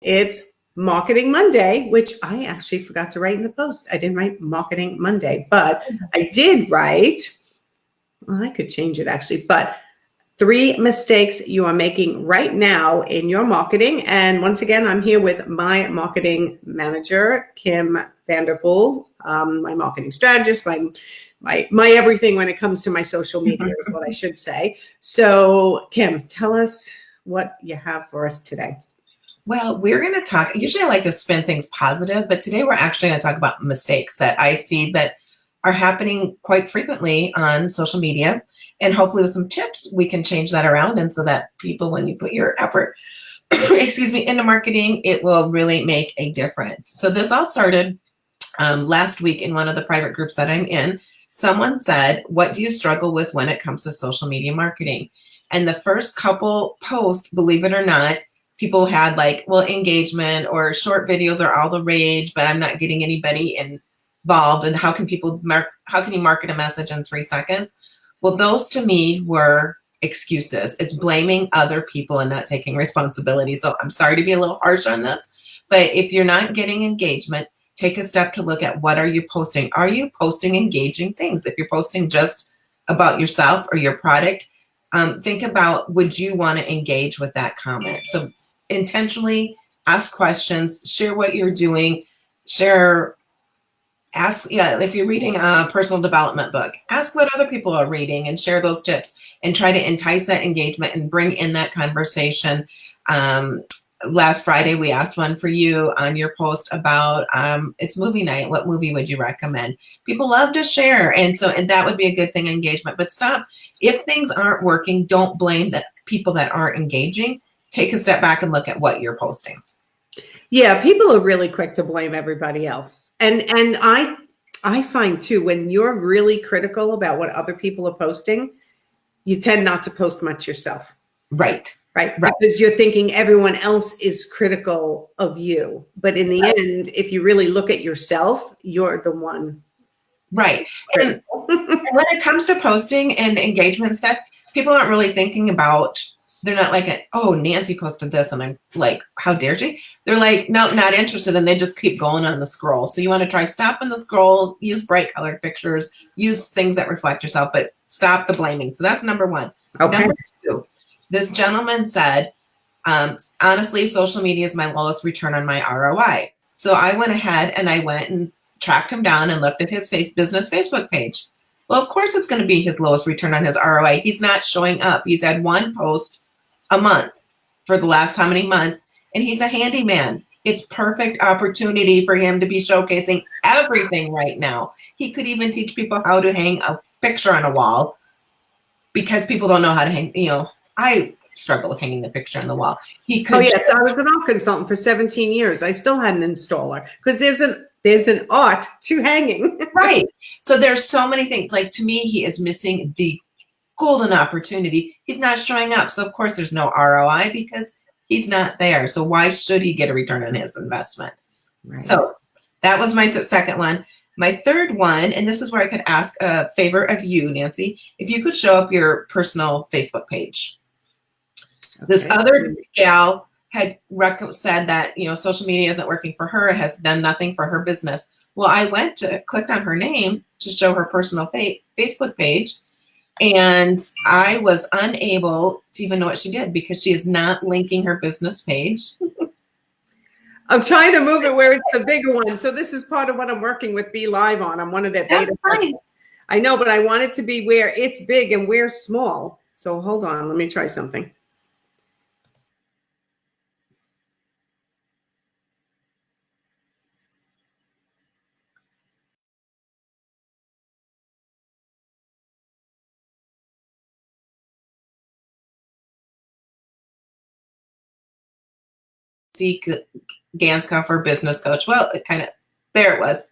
It's Marketing Monday, which I actually forgot to write in the post. I didn't write Marketing Monday, but I did write, well, I could change it actually, but 3 mistakes you are making right now in your marketing. And once again, I'm here with my marketing manager, Kim Vander, my marketing strategist, my everything when it comes to my social media is what I should say. So Kim, tell us what you have for us today. Well, we're going to talk, usually I like to spin things positive, but today we're actually going to talk about mistakes that I see that are happening quite frequently on social media. And hopefully with some tips, we can change that around. And so that people, when you put your effort, into marketing, it will really make a difference. So this all started last week in one of the private groups that I'm in. Someone said, what do you struggle with when it comes to social media marketing? And the first couple posts, believe it or not, people had like, well, engagement or short videos are all the rage, but I'm not getting anybody involved. And how can you market a message in 3 seconds? Well, those to me were excuses. It's blaming other people and not taking responsibility. So I'm sorry to be a little harsh on this, but if you're not getting engagement, take a step to look at what are you posting? Are you posting engaging things? If you're posting just about yourself or your product, think about, would you want to engage with that comment? So intentionally ask questions, share what you're doing, if you're reading a personal development book, ask what other people are reading and share those tips and try to entice that engagement and bring in that conversation. Last Friday, we asked one for you on your post about it's movie night. What movie would you recommend? People love to share. And that would be a good thing, engagement. But stop. If things aren't working, don't blame the people that aren't engaging. Take a step back and look at what you're posting. Yeah, people are really quick to blame everybody else. And I find too, when you're really critical about what other people are posting, you tend not to post much yourself. Right. Because you're thinking everyone else is critical of you. But in the end, if you really look at yourself, you're the one. Right. And when it comes to posting and engagement stuff, people aren't really thinking about, they're not like, oh, Nancy posted this and I'm like, how dare she? They're like, no, not interested. And they just keep going on the scroll. So you want to try stopping the scroll, use bright colored pictures, use things that reflect yourself, but stop the blaming. So that's number one. Okay. Number two, this gentleman said, honestly, social media is my lowest return on my ROI. So I went ahead and I went and tracked him down and looked at his business Facebook page. Well, of course, it's going to be his lowest return on his ROI. He's not showing up. He's had one post a month for the last how many months, and he's a handyman. It's perfect opportunity for him to be showcasing everything right now. He could even teach people how to hang a picture on a wall because people don't know how to hang. I struggle with hanging the picture on the wall. He could. Oh yes, I was an art consultant for 17 years. I still had an installer because there's an art to hanging. Right. So there's so many things. Like, to me, he is missing the golden opportunity. He's not showing up. So of course there's no ROI because he's not there. So why should he get a return on his investment? Right. So that was my second one. My third one, and this is where I could ask a favor of you, Nancy, if you could show up your personal Facebook page. Okay. This other gal had said that, social media isn't working for her, has done nothing for her business. Well, I clicked on her name to show her personal Facebook page, and I was unable to even know what she did because she is not linking her business page. I'm trying to move it where it's the bigger one. So this is part of what I'm working with Be Live on. I'm one of their beta testers. I know, but I want it to be where it's big and we're small. So hold on, let me try something. Ganskoffer business coach. Well, there it was.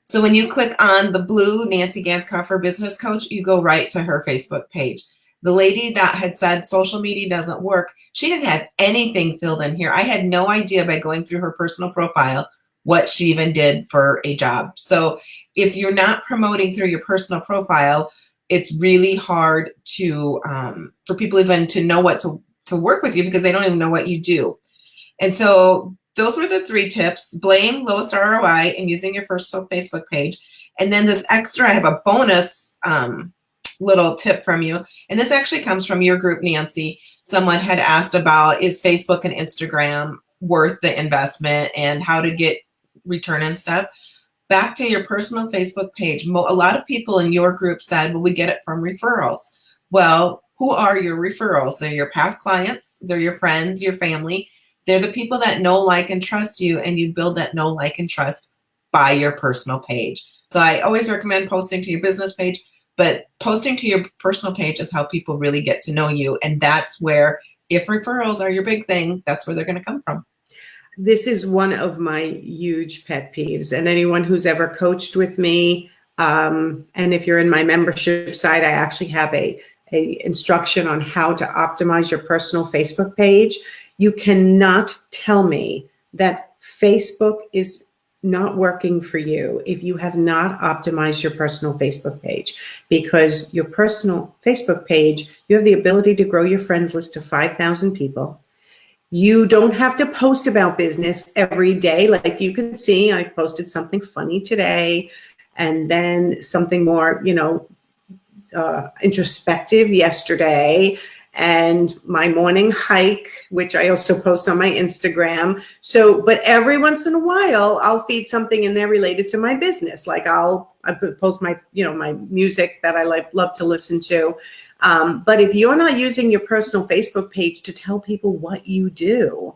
So when you click on the blue Nancy Ganskoffer business coach, you go right to her Facebook page. The lady that had said social media doesn't work, she didn't have anything filled in here. I had no idea by going through her personal profile what she even did for a job. So if you're not promoting through your personal profile, it's really hard to for people even to know what to work with you because they don't even know what you do. And so those were the 3 tips: blame, lowest ROI, and using your first Facebook page. And then this extra, I have a bonus little tip from you. And this actually comes from your group, Nancy. Someone had asked about, is Facebook and Instagram worth the investment and how to get return and stuff. Back to your personal Facebook page. A lot of people in your group said, well, we get it from referrals. Well, who are your referrals? They're your past clients. They're your friends, your family. They're the people that know, like, and trust you, and you build that know, like, and trust by your personal page. So I always recommend posting to your business page, but posting to your personal page is how people really get to know you. And that's where, if referrals are your big thing, that's where they're going to come from. This is one of my huge pet peeves. And anyone who's ever coached with me, and if you're in my membership site, I actually have a instruction on how to optimize your personal Facebook page. You cannot tell me that Facebook is not working for you if you have not optimized your personal Facebook page, because your personal Facebook page, you have the ability to grow your friends list to 5,000 people. You don't have to post about business every day. Like you can see, I posted something funny today and then something more, introspective yesterday, and my morning hike, which I also post on my Instagram. So, but every once in a while, I'll feed something in there related to my business. Like I post my, my music that I love to listen to. But if you're not using your personal Facebook page to tell people what you do,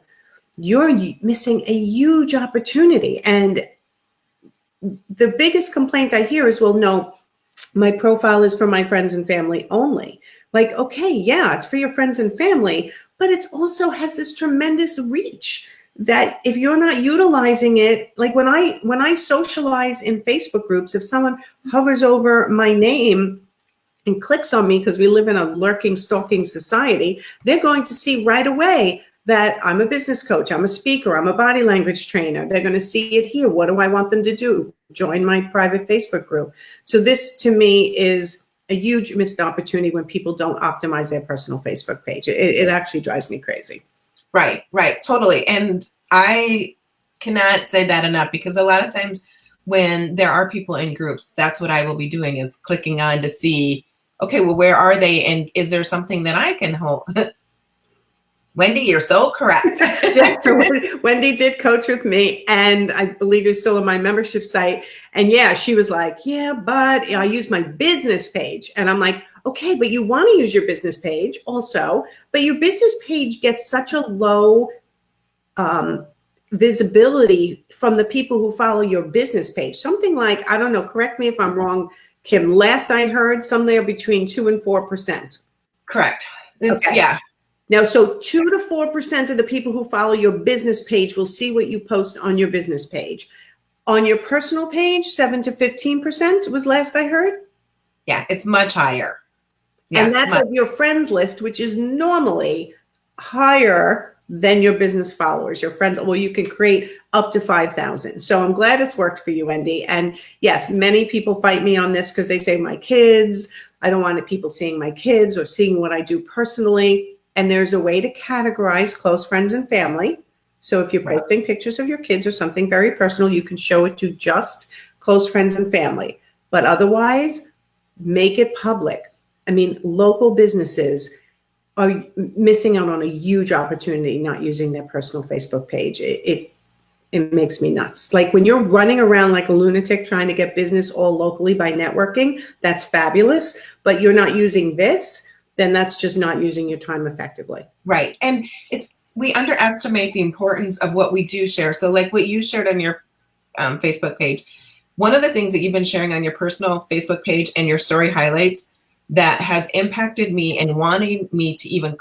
you're missing a huge opportunity. And the biggest complaint I hear is, well, no, my profile is for my friends and family only. Like, okay, yeah, it's for your friends and family, but it also has this tremendous reach that if you're not utilizing it, like when I socialize in Facebook groups, if someone hovers over my name and clicks on me, because we live in a lurking, stalking society, they're going to see right away that I'm a business coach, I'm a speaker, I'm a body language trainer. They're going to see it here. What do I want them to do? Join my private Facebook group. So this, to me, is a huge missed opportunity when people don't optimize their personal Facebook page. It actually drives me crazy. Right, totally. And I cannot say that enough, because a lot of times when there are people in groups, that's what I will be doing, is clicking on to see, okay, well, where are they? And is there something that I can hold? Wendy, you're so correct. Yeah, so Wendy did coach with me, and I believe you're still on my membership site. And yeah, she was like, yeah, but I use my business page. And I'm like, okay, but you want to use your business page also, but your business page gets such a low visibility from the people who follow your business page. Something like, I don't know, correct me if I'm wrong, Kim, last I heard, somewhere between 2 and 4%. Correct. Okay. Yeah. Now, so 2 to 4% of the people who follow your business page will see what you post on your business page. On your personal page, 7 to 15% was last I heard. Yeah, it's much higher. Yes, and that's of your friends list, which is normally higher than your business followers, your friends. Well, you can create up to 5,000. So I'm glad it's worked for you, Wendy. And yes, many people fight me on this because they say my kids, I don't want people seeing my kids or seeing what I do personally. And there's a way to categorize close friends and family. So if you're posting pictures of your kids or something very personal, you can show it to just close friends and family. But otherwise, make it public. I mean, local businesses are missing out on a huge opportunity not using their personal Facebook page. It makes me nuts. Like when you're running around like a lunatic trying to get business all locally by networking, that's fabulous. But you're not using this, then that's just not using your time effectively. Right. And we underestimate the importance of what we do share. So like what you shared on your Facebook page, one of the things that you've been sharing on your personal Facebook page and your story highlights that has impacted me and wanting me to even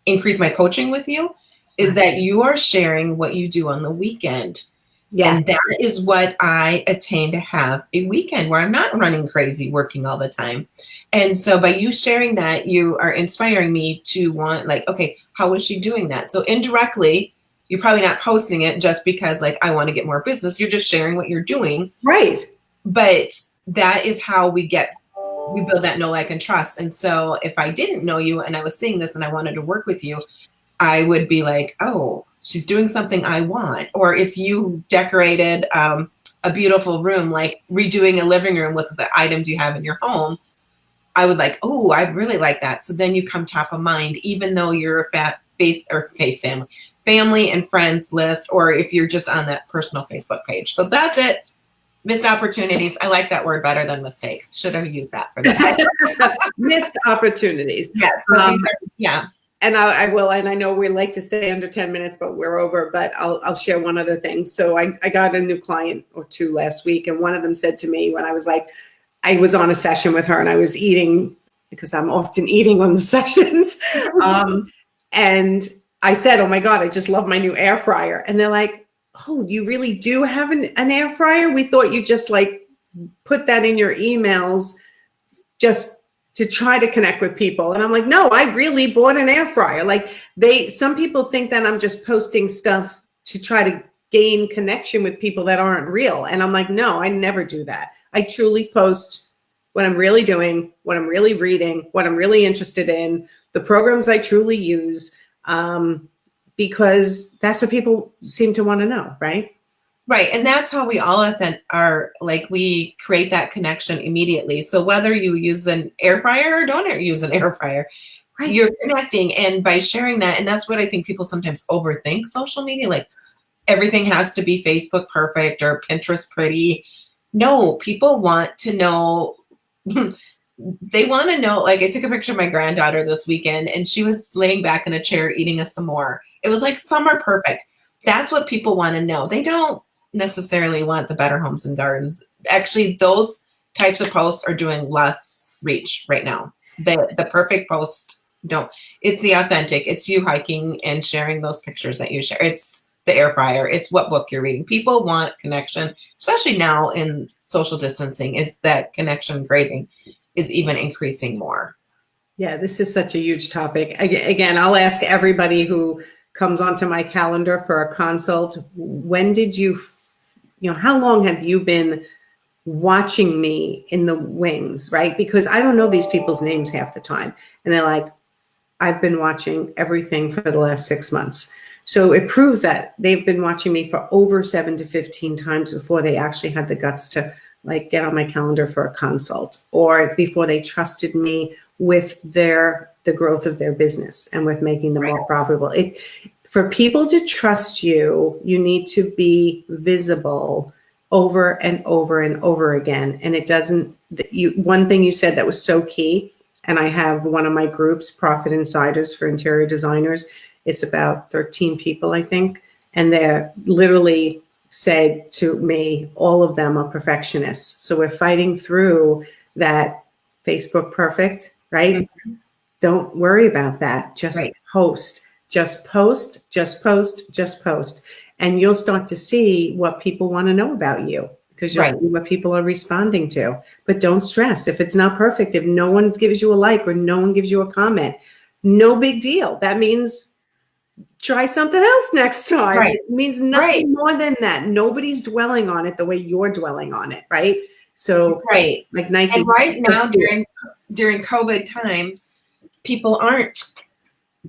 increase my coaching with you is that you are sharing what you do on the weekend. Yeah. And that is what I attain to have, a weekend where I'm not running crazy, working all the time. And so by you sharing that, you are inspiring me to want, like, okay, how is she doing that? So indirectly, you're probably not posting it just because like, I want to get more business. You're just sharing what you're doing. Right. But that is how we build that know, like, and trust. And so if I didn't know you and I was seeing this and I wanted to work with you, I would be like, oh, she's doing something I want. Or if you decorated a beautiful room, like redoing a living room with the items you have in your home, I would like, oh, I really like that. So then you come top of mind, even though you're a family and friends list, or if you're just on that personal Facebook page. So that's it. Missed opportunities. I like that word better than mistakes. Should have used that for that. Missed opportunities. Yes. Yeah. And I will, and I know we like to stay under 10 minutes, but we're over, but I'll share one other thing. So I got a new client or two last week, and one of them said to me when I was like, I was on a session with her and I was eating, because I'm often eating on the sessions. And I said, oh my God, I just love my new air fryer. And they're like, oh, you really do have an air fryer? We thought you just like put that in your emails just to try to connect with people. And I'm like, no, I really bought an air fryer. Like some people think that I'm just posting stuff to try to gain connection with people that aren't real. And I'm like, no, I never do that. I truly post what I'm really doing, what I'm really reading, what I'm really interested in, the programs I truly use, because that's what people seem to want to know, right? Right. And that's how we all are, like, we create that connection immediately. So whether you use an air fryer or don't use an air fryer, right, you're connecting. And by sharing that, and that's what I think people sometimes overthink social media, like everything has to be Facebook perfect or Pinterest pretty. No, people want to know. They want to know, like, I took a picture of my granddaughter this weekend and she was laying back in a chair eating a s'more. It was like summer perfect. That's what people want to know. They don't necessarily want the Better Homes and Gardens. Actually, those types of posts are doing less reach right now. The perfect post don't. It's the authentic. It's you hiking and sharing those pictures that you share. It's the air fryer. It's what book you're reading. People want connection, especially now in social distancing. It's that connection craving is even increasing more. Yeah, this is such a huge topic. Again, I'll ask everybody who comes onto my calendar for a consult, when did how long have you been watching me in the wings, right? Because I don't know these people's names half the time. And they're like, I've been watching everything for the last 6 months. So it proves that they've been watching me for over 7 to 15 times before they actually had the guts to like get on my calendar for a consult, or before they trusted me with the growth of their business and with making them more profitable. For people to trust you, you need to be visible over and over and over again. And it doesn't, one thing you said that was so key, and I have one of my groups, Profit Insiders for Interior Designers. It's about 13 people, I think. And they're literally said to me, all of them are perfectionists. So we're fighting through that Facebook perfect, right? Mm-hmm. Don't worry about that. Just post. Just post, just post, just post. And you'll start to see what people want to know about you, because you'll see what people are responding to. But don't stress. If it's not perfect, if no one gives you a like or no one gives you a comment, no big deal. That means try something else next time. Right. It means nothing more than that. Nobody's dwelling on it the way you're dwelling on it, right? So like Nike. And right now during COVID times, people aren't,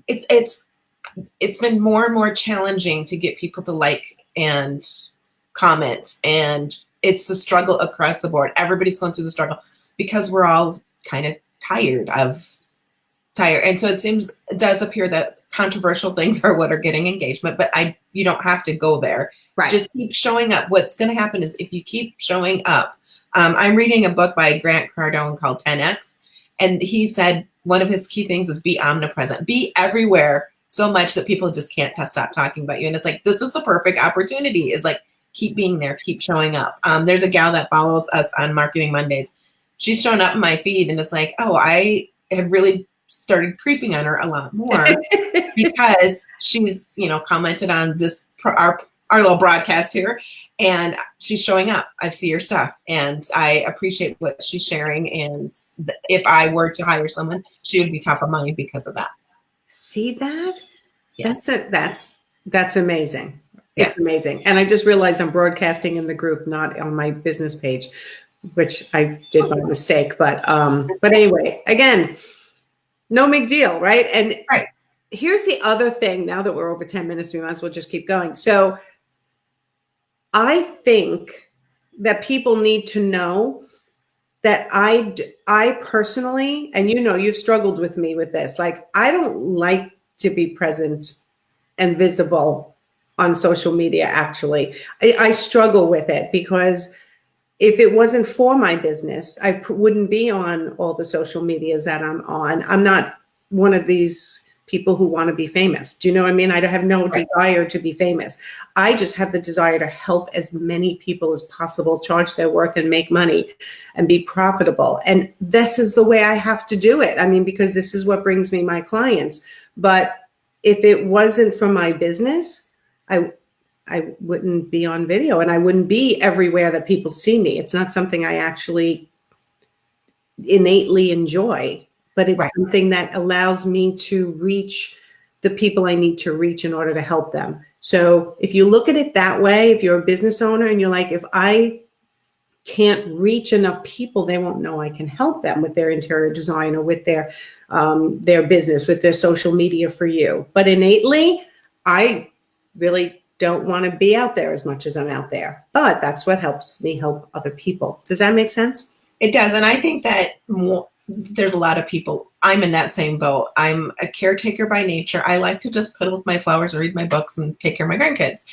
it's been more and more challenging to get people to like and comment. And it's a struggle across the board. Everybody's going through the struggle because we're all kind of tired. And so it does appear that controversial things are what are getting engagement, but you don't have to go there. Right. Just keep showing up. What's going to happen is if you keep showing up, I'm reading a book by Grant Cardone called 10X. And he said one of his key things is be omnipresent, be everywhere so much that people just can't stop talking about you. And it's like, this is the perfect opportunity, is like, keep being there, keep showing up. There's a gal that follows us on Marketing Mondays. She's shown up in my feed and it's like, oh, I have really started creeping on her a lot more because she's, commented on this, our little broadcast here, and she's showing up. I see her stuff and I appreciate what she's sharing. And if I were to hire someone, she would be top of mind because of that. See that? Yes. That's amazing. It's amazing. And I just realized I'm broadcasting in the group, not on my business page, which I did by mistake. But anyway, again, no big deal, right? And here's the other thing. Now that we're over 10 minutes, we might as well just keep going. So I think that people need to know that I personally, and you've struggled with me with this, like I don't like to be present and visible on social media. Actually, I struggle with it because if it wasn't for my business, I wouldn't be on all the social medias that I'm on. I'm not one of these people who want to be famous. Do you know what I mean? I have no desire to be famous. I just have the desire to help as many people as possible, charge their worth and make money and be profitable. And this is the way I have to do it. I mean, because this is what brings me my clients. But if it wasn't for my business, I wouldn't be on video and I wouldn't be everywhere that people see me. It's not something I actually innately enjoy, but it's something that allows me to reach the people I need to reach in order to help them. So if you look at it that way, if you're a business owner and you're like, if I can't reach enough people, they won't know I can help them with their interior design or with their business, with their social media for you. But innately, I really don't want to be out there as much as I'm out there. But that's what helps me help other people. Does that make sense? It does. And I think that there's a lot of people, I'm in that same boat. I'm a caretaker by nature. I like to just put with my flowers, read my books, and take care of my grandkids.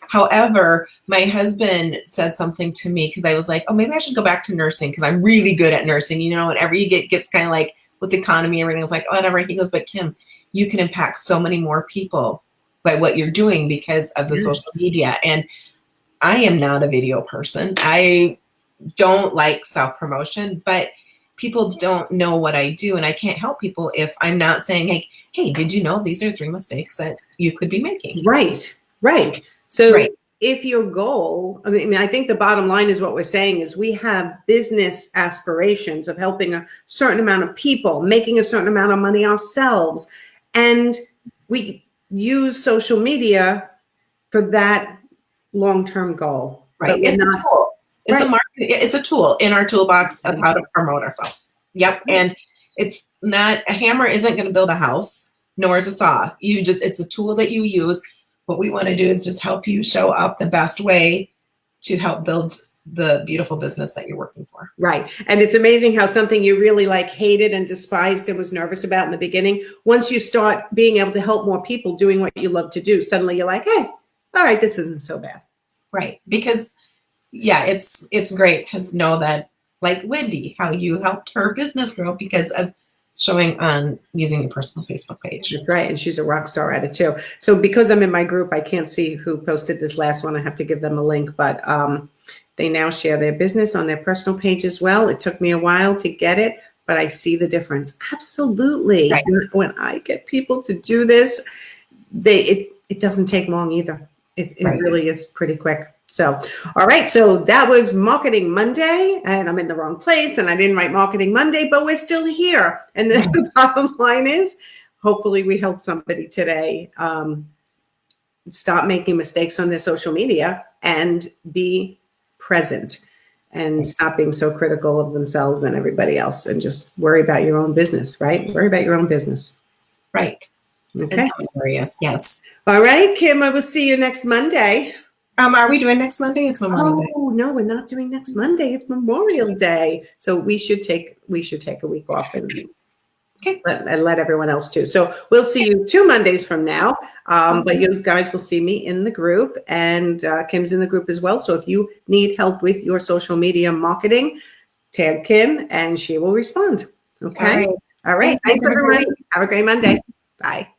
However, my husband said something to me because I was like, oh, maybe I should go back to nursing because I'm really good at nursing. Whenever you gets kind of like with the economy, everything's like, oh, whatever. He goes, but Kim, you can impact so many more people by what you're doing because of the social media. And I am not a video person. I don't like self-promotion, but people don't know what I do. And I can't help people if I'm not saying, hey, did you know these are 3 mistakes that you could be making? Right. So if your goal, I think the bottom line is what we're saying is we have business aspirations of helping a certain amount of people, making a certain amount of money ourselves. And we use social media for that long-term goal. Right. It's a tool. It's a tool in our toolbox of how to promote ourselves. Yep. And it's not, a hammer isn't going to build a house, nor is a saw. It's a tool that you use. What we want to do is just help you show up the best way to help build the beautiful business that you're working for. Right. And it's amazing how something you really hated and despised and was nervous about in the beginning, once you start being able to help more people doing what you love to do, suddenly you're like, hey, all right, this isn't so bad. Right. Because it's great to know that, like Wendy, how you helped her business grow because of showing on using your personal Facebook page. That's right. And she's a rock star at it too. So because I'm in my group, I can't see who posted this last one. I have to give them a link, but they now share their business on their personal page as well. It took me a while to get it, but I see the difference. Absolutely. Right. When I get people to do this, it doesn't take long either. It really is pretty quick. So, all right. So that was Marketing Monday, and I'm in the wrong place and I didn't write Marketing Monday, but we're still here. And the bottom line is, hopefully we helped somebody today stop making mistakes on their social media and be present and stop being so critical of themselves and everybody else and just worry about your own business, right? Worry about your own business. Right. Okay. Yes. All right, Kim, I will see you next Monday. Are we doing next Monday? It's Memorial Day. Oh no, we're not doing next Monday. It's Memorial Day, so we should take a week off and let everyone else too. So we'll see you 2 Mondays from now. But you guys will see me in the group, and Kim's in the group as well. So if you need help with your social media marketing, tag Kim, and she will respond. Okay. All right. Thanks everyone. Have a great Monday. Bye.